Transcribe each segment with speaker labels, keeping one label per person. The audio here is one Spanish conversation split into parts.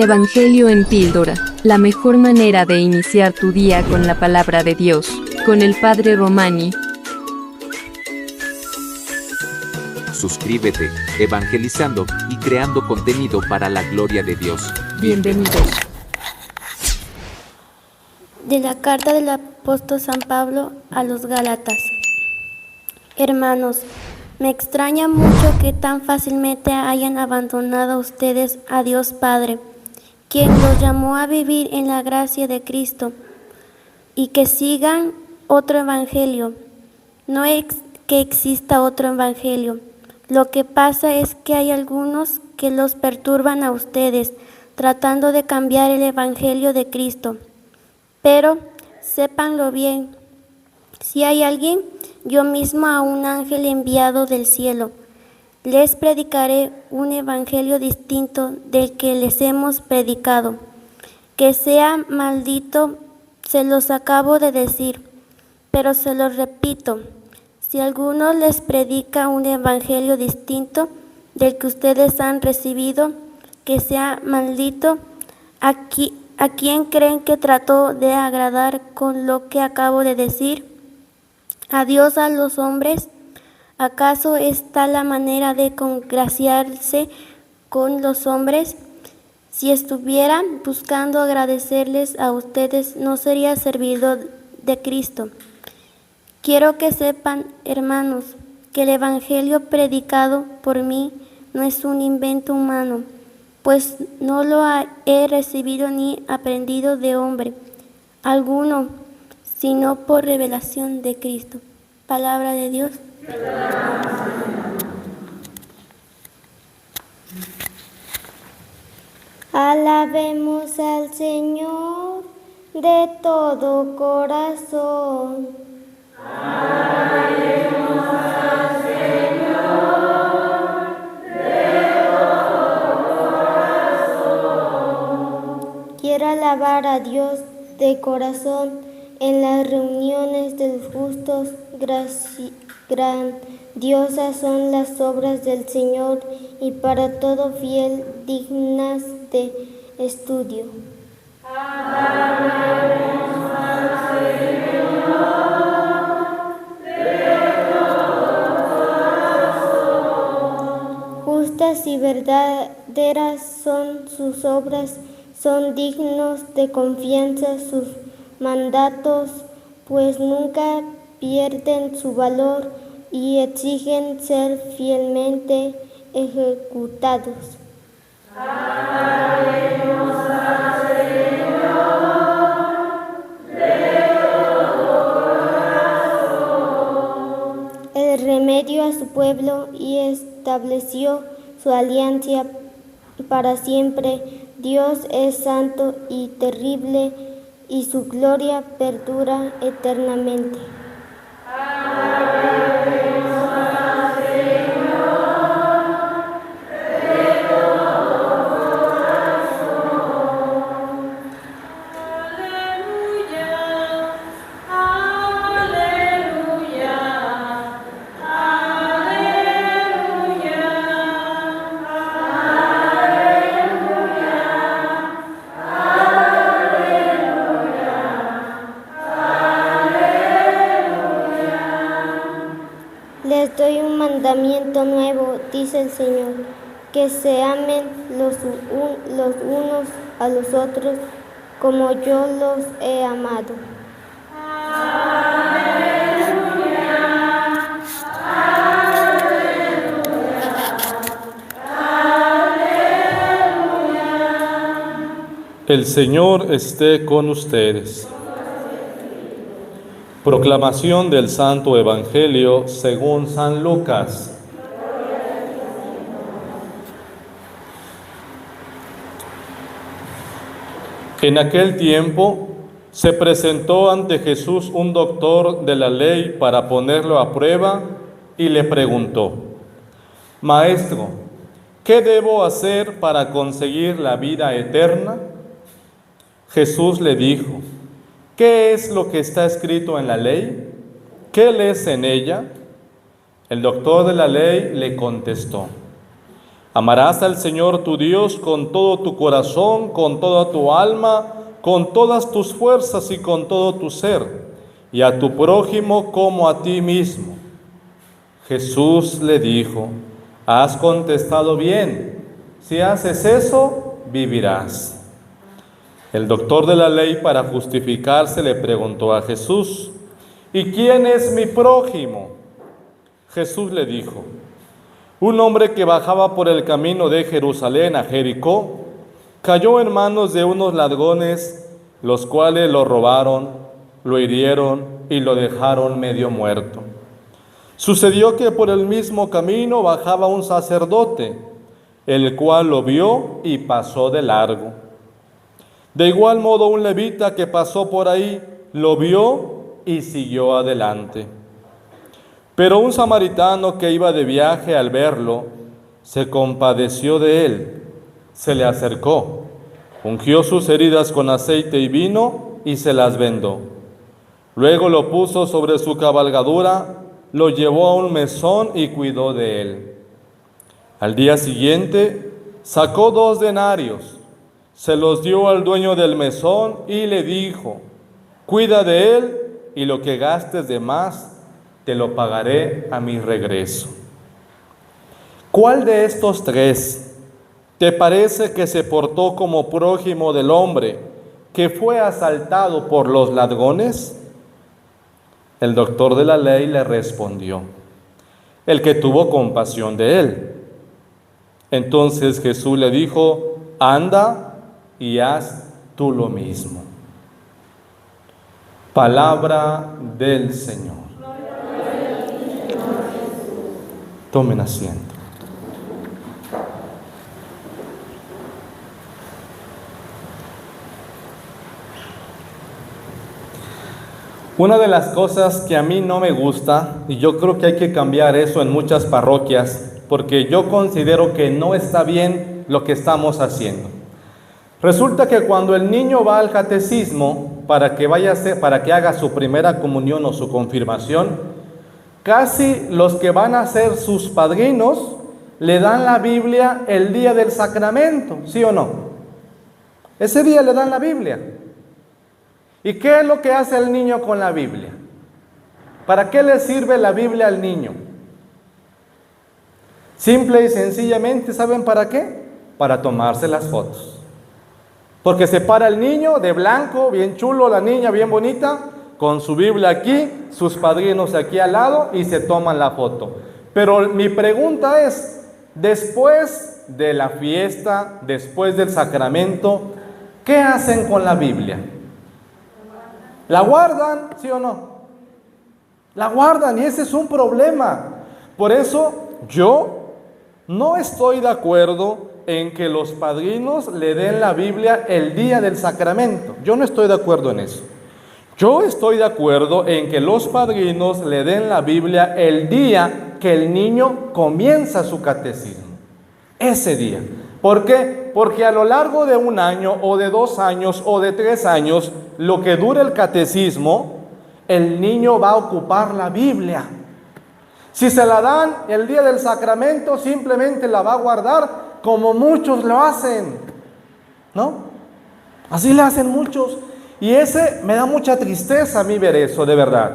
Speaker 1: Evangelio en píldora, la mejor manera de iniciar tu día con la palabra de Dios, con el Padre Romani.
Speaker 2: Suscríbete, evangelizando y creando contenido para la gloria de Dios.
Speaker 1: Bienvenidos.
Speaker 3: De la carta del apóstol San Pablo a los Gálatas. Hermanos, me extraña mucho que tan fácilmente hayan abandonado ustedes a Dios Padre, quien los llamó a vivir en la gracia de Cristo, y que sigan otro evangelio. No es que exista otro evangelio. Lo que pasa es que hay algunos que los perturban a ustedes, tratando de cambiar el evangelio de Cristo. Pero sépanlo bien, si hay alguien, yo mismo a un ángel enviado del cielo, les predicaré un evangelio distinto del que les hemos predicado. Que sea maldito, se los acabo de decir, pero se los repito. Si alguno les predica un evangelio distinto del que ustedes han recibido, que sea maldito. ¿A quién creen que trató de agradar con lo que acabo de decir? ¿A Dios, a los hombres? ¿Acaso está la manera de congraciarse con los hombres? Si estuviera buscando agradecerles a ustedes, no sería servidor de Cristo. Quiero que sepan, hermanos, que el evangelio predicado por mí no es un invento humano, pues no lo he recibido ni aprendido de hombre alguno, sino por revelación de Cristo. Palabra de Dios. Alabemos al Señor de todo corazón.
Speaker 4: Alabemos al Señor de todo corazón.
Speaker 3: Quiero alabar a Dios de corazón en las reuniones de los justos. Grandiosas son las obras del Señor y para todo fiel dignas de estudio.
Speaker 4: Alabemos al Señor de todo corazón.
Speaker 3: Justas y verdaderas son sus obras, son dignos de confianza sus mandatos, pues nunca pierden su valor y exigen ser fielmente ejecutados.
Speaker 4: Alabemos al Señor de todo corazón.
Speaker 3: El remedio a su pueblo y estableció su alianza para siempre. Dios es santo y terrible, y su gloria perdura eternamente.
Speaker 4: Alabemos al Señor de todo corazón. Aleluya, aleluya, aleluya,
Speaker 3: Les doy un mandamiento nuevo, dice el Señor, que se amen los unos a los otros como yo los he amado.
Speaker 5: El Señor esté con ustedes. Proclamación del Santo Evangelio según San Lucas. En aquel tiempo se presentó ante Jesús un doctor de la ley para ponerlo a prueba y le preguntó: Maestro, ¿qué debo hacer para conseguir la vida eterna? Jesús le dijo: ¿Qué es lo que está escrito en la ley? ¿Qué lees en ella? El doctor de la ley le contestó: Amarás al Señor tu Dios con todo tu corazón, con toda tu alma, con todas tus fuerzas y con todo tu ser, y a tu prójimo como a ti mismo. Jesús le dijo: has contestado bien, si haces eso, vivirás. El doctor de la ley, para justificarse, le preguntó a Jesús: ¿y quién es mi prójimo? Jesús le dijo: un hombre que bajaba por el camino de Jerusalén a Jericó, cayó en manos de unos ladrones, los cuales lo robaron, lo hirieron y lo dejaron medio muerto. Sucedió que por el mismo camino bajaba un sacerdote, el cual lo vio y pasó de largo. De igual modo, un levita que pasó por ahí lo vio y siguió adelante. Pero un samaritano que iba de viaje, al verlo, se compadeció de él, se le acercó, ungió sus heridas con aceite y vino y se las vendó. Luego lo puso sobre su cabalgadura, lo llevó a un mesón y cuidó de él. Al día siguiente sacó 2 denarios, se los dio al dueño del mesón y le dijo: cuida de él y lo que gastes de más te lo pagaré a mi regreso. ¿Cuál de estos 3 te parece que se portó como prójimo del hombre que fue asaltado por los ladrones? El doctor de la ley le respondió: el que tuvo compasión de él. Entonces Jesús le dijo: anda y haz tú lo mismo. Palabra del Señor. Tomen asiento. Una de las cosas que a mí no me gusta, y yo creo que hay que cambiar eso en muchas parroquias, porque yo considero que no está bien lo que estamos haciendo. Resulta que cuando el niño va al catecismo para que haga su primera comunión o su confirmación, casi los que van a ser sus padrinos le dan la Biblia el día del sacramento, ¿sí o no? Ese día le dan la Biblia. ¿Y qué es lo que hace el niño con la Biblia? ¿Para qué le sirve la Biblia al niño? Simple y sencillamente, ¿saben para qué? Para tomarse las fotos. Porque se para el niño de blanco, bien chulo, la niña bien bonita, con su Biblia aquí, sus padrinos aquí al lado y se toman la foto. Pero mi pregunta es, después de la fiesta, después del sacramento, ¿qué hacen con la Biblia? ¿La guardan, sí o no? La guardan y ese es un problema. Por eso yo no estoy de acuerdo en que los padrinos le den la Biblia el día del sacramento. Yo no estoy de acuerdo en eso. Yo estoy de acuerdo en que los padrinos le den la Biblia el día que el niño comienza su catecismo. Ese día. ¿Por qué? Porque a lo largo de 1 año o de 2 años o de 3 años, lo que dure el catecismo, el niño va a ocupar la Biblia. Si se la dan el día del sacramento, simplemente la va a guardar como muchos lo hacen, ¿no? Así le hacen muchos. Y me da mucha tristeza a mí ver eso, de verdad.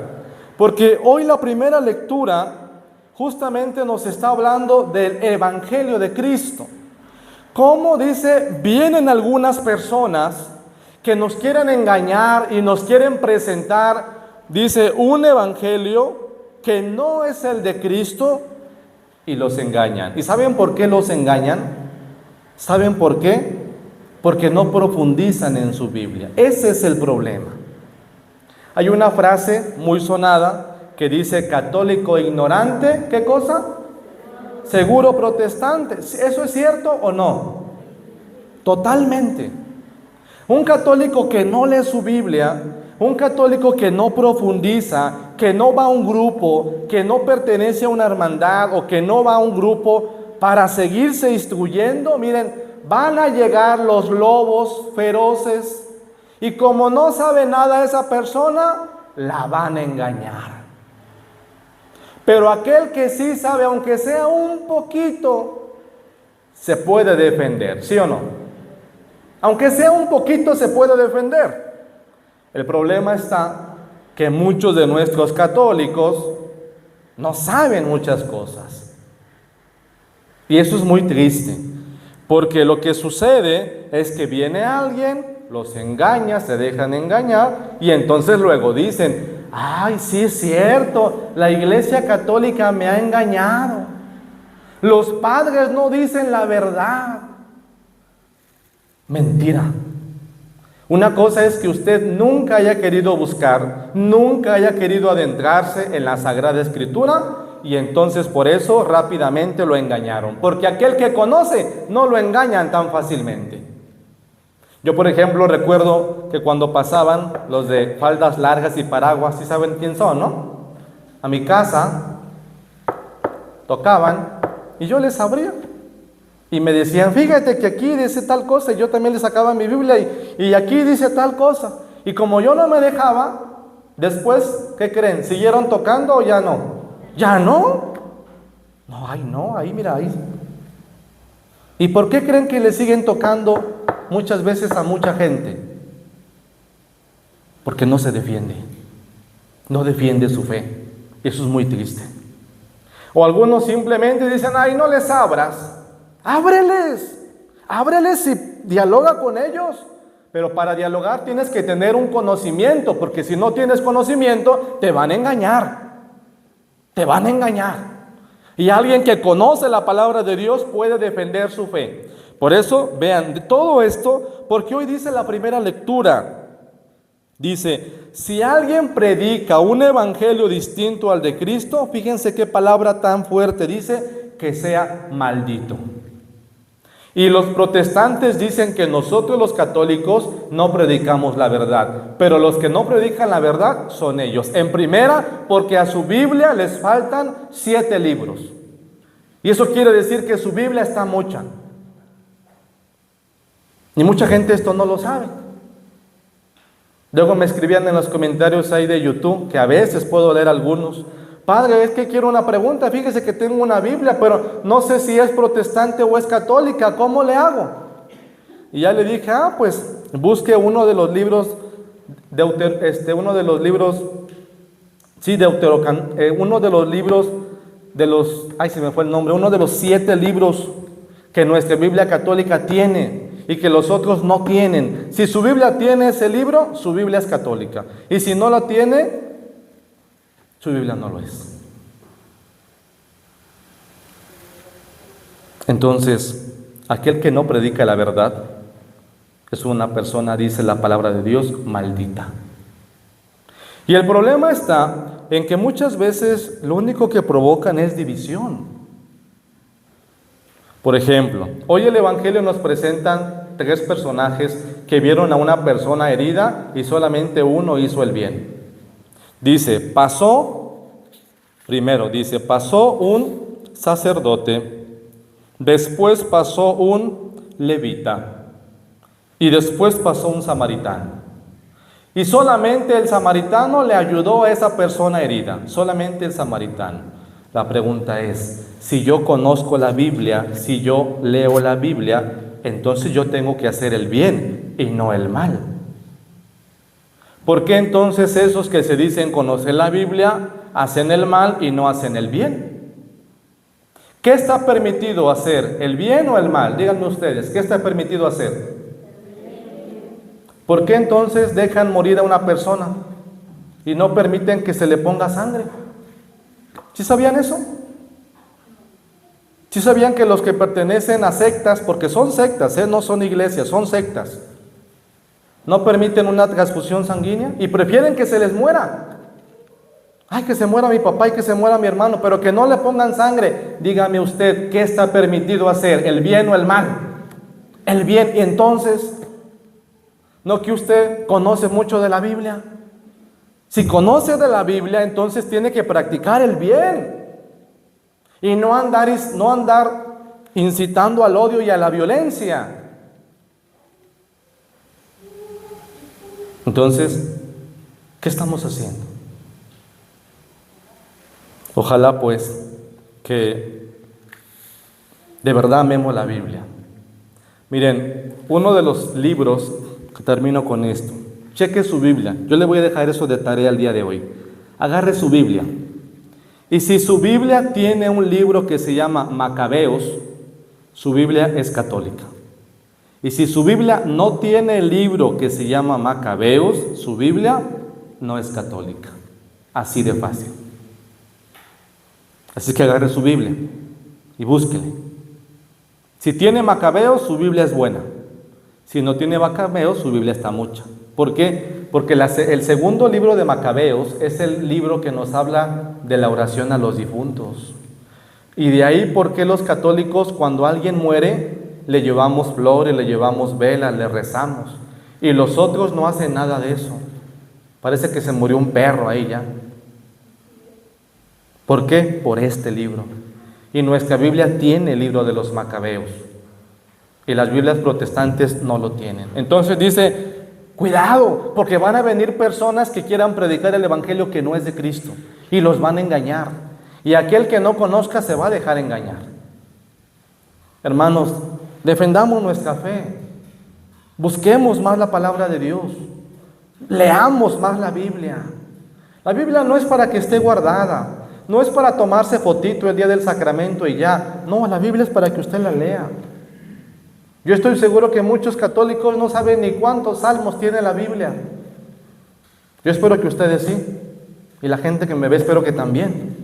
Speaker 5: Porque hoy la primera lectura justamente nos está hablando del Evangelio de Cristo. Como dice, vienen algunas personas que nos quieren engañar y nos quieren presentar, dice, un evangelio que no es el de Cristo y los engañan. ¿Y saben por qué los engañan? ¿Saben por qué? Porque no profundizan en su Biblia. Ese es el problema. Hay una frase muy sonada que dice, católico ignorante, ¿qué cosa? Seguro protestante. ¿Eso es cierto o no? Totalmente. Un católico que no lee su Biblia, un católico que no profundiza, que no va a un grupo, que no pertenece a una hermandad o que no va a un grupo para seguirse instruyendo, miren, van a llegar los lobos feroces y como no sabe nada esa persona, la van a engañar. Pero aquel que sí sabe, aunque sea un poquito, se puede defender, ¿sí o no? Aunque sea un poquito, se puede defender. El problema está que muchos de nuestros católicos no saben muchas cosas. Y eso es muy triste, porque lo que sucede es que viene alguien, los engaña, se dejan engañar, y entonces luego dicen: ay, sí es cierto, la Iglesia Católica me ha engañado. Los padres no dicen la verdad. Mentira. Una cosa es que usted nunca haya querido buscar, nunca haya querido adentrarse en la Sagrada Escritura, y entonces por eso rápidamente lo engañaron. Porque aquel que conoce no lo engañan tan fácilmente. Yo, por ejemplo, recuerdo que cuando pasaban los de faldas largas y paraguas, ¿sí saben quién son, no? A mi casa tocaban y yo les abría. Y me decían: fíjate que aquí dice tal cosa, y yo también les sacaba mi Biblia y aquí dice tal cosa. Y como yo no me dejaba, después, ¿qué creen? ¿Siguieron tocando o ya no? ¿Ya no? No, ahí mira, ahí. ¿Y por qué creen que le siguen tocando muchas veces a mucha gente? Porque no se defiende. No defiende su fe. Eso es muy triste. O algunos simplemente dicen: ay, no les abras. Ábreles y dialoga con ellos. Pero para dialogar tienes que tener un conocimiento, porque si no tienes conocimiento, te van a engañar. Te van a engañar. Y alguien que conoce la palabra de Dios puede defender su fe. Por eso, vean, de todo esto, porque hoy dice la primera lectura, dice: si alguien predica un evangelio distinto al de Cristo, fíjense qué palabra tan fuerte, dice: que sea maldito. Y los protestantes dicen que nosotros los católicos no predicamos la verdad, pero los que no predican la verdad son ellos. En primera, porque a su Biblia les faltan 7 libros. Y eso quiere decir que su Biblia está mocha. Y mucha gente esto no lo sabe. Luego me escribían en los comentarios ahí de YouTube, que a veces puedo leer algunos: padre, es que quiero una pregunta, fíjese que tengo una Biblia, pero no sé si es protestante o es católica, ¿cómo le hago? Y ya le dije: pues busque uno de los libros, uno de los libros de los, se me fue el nombre, uno de los 7 libros que nuestra Biblia católica tiene y que los otros no tienen. Si su Biblia tiene ese libro, su Biblia es católica, y si no la tiene, su Biblia no lo es. Entonces, aquel que no predica la verdad es una persona, dice la palabra de Dios, maldita. Y el problema está en que muchas veces lo único que provocan es división. Por ejemplo, hoy el Evangelio nos presentan 3 personajes que vieron a una persona herida y solamente uno hizo el bien. Dice, pasó un sacerdote, después pasó un levita y después pasó un samaritano. Y solamente el samaritano le ayudó a esa persona herida, solamente el samaritano. La pregunta es, si yo conozco la Biblia, si yo leo la Biblia, entonces yo tengo que hacer el bien y no el mal. ¿Por qué entonces esos que se dicen conocer la Biblia hacen el mal y no hacen el bien? ¿Qué está permitido hacer, el bien o el mal? Díganme ustedes, ¿qué está permitido hacer? ¿Por qué entonces dejan morir a una persona y no permiten que se le ponga sangre? ¿Sí sabían eso? ¿Sí sabían que los que pertenecen a sectas, porque son sectas, no son iglesias, son sectas, no permiten una transfusión sanguínea y prefieren que se les muera? Ay, que se muera mi papá y que se muera mi hermano, pero que no le pongan sangre. Dígame usted, ¿qué está permitido hacer? ¿El bien o el mal? El bien. Y entonces, ¿no que usted conoce mucho de la Biblia? Si conoce de la Biblia, entonces tiene que practicar el bien y no andar incitando al odio y a la violencia. Entonces, ¿qué estamos haciendo? Ojalá pues que de verdad amemos la Biblia. Miren, uno de los libros, que termino con esto, cheque su Biblia. Yo le voy a dejar eso de tarea el día de hoy. Agarre su Biblia. Y si su Biblia tiene un libro que se llama Macabeos, su Biblia es católica. Y si su Biblia no tiene el libro que se llama Macabeos, su Biblia no es católica. Así de fácil. Así que agarre su Biblia y búsquele. Si tiene Macabeos, su Biblia es buena. Si no tiene Macabeos, su Biblia está mucha. ¿Por qué? Porque el segundo libro de Macabeos es el libro que nos habla de la oración a los difuntos. Y de ahí, ¿por qué los católicos cuando alguien muere le llevamos flores, le llevamos velas, le rezamos? Y los otros no hacen nada de eso. Parece que se murió un perro ahí ya. ¿Por qué? Por este libro. Y nuestra Biblia tiene el libro de los Macabeos. Y las Biblias protestantes no lo tienen. Entonces dice, cuidado, porque van a venir personas que quieran predicar el evangelio que no es de Cristo. Y los van a engañar. Y aquel que no conozca se va a dejar engañar. Hermanos, defendamos nuestra fe. Busquemos más la palabra de Dios. Leamos más la Biblia. La Biblia no es para que esté guardada. No es para tomarse fotito el día del sacramento y ya. No, la Biblia es para que usted la lea. Yo estoy seguro que muchos católicos no saben ni cuántos salmos tiene la Biblia. Yo espero que ustedes sí. Y la gente que me ve espero que también.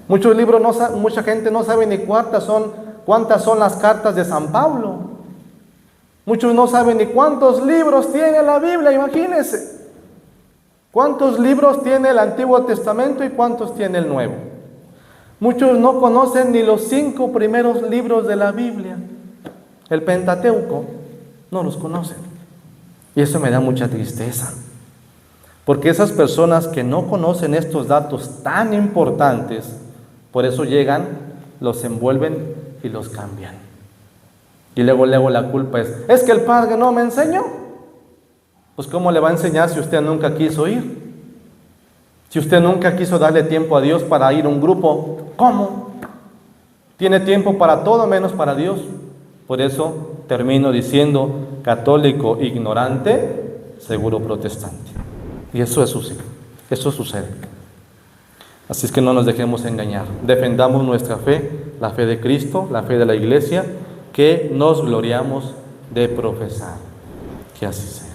Speaker 5: Mucha gente no sabe ni cuántas son las cartas de San Pablo. Muchos no saben ni cuántos libros tiene la Biblia, imagínense. ¿Cuántos libros tiene el Antiguo Testamento y cuántos tiene el Nuevo? Muchos no conocen ni los 5 primeros libros de la Biblia. El Pentateuco, no los conocen. Y eso me da mucha tristeza. Porque esas personas que no conocen estos datos tan importantes, por eso llegan, los envuelven y los cambian. Y luego la culpa es que el padre no me enseñó. Pues ¿cómo le va a enseñar si usted nunca quiso ir? Si usted nunca quiso darle tiempo a Dios para ir a un grupo, ¿cómo? Tiene tiempo para todo menos para Dios. Por eso termino diciendo católico ignorante, seguro protestante. Y eso sucede. Así es que no nos dejemos engañar. Defendamos nuestra fe, la fe de Cristo, la fe de la Iglesia, que nos gloriamos de profesar. Que así sea.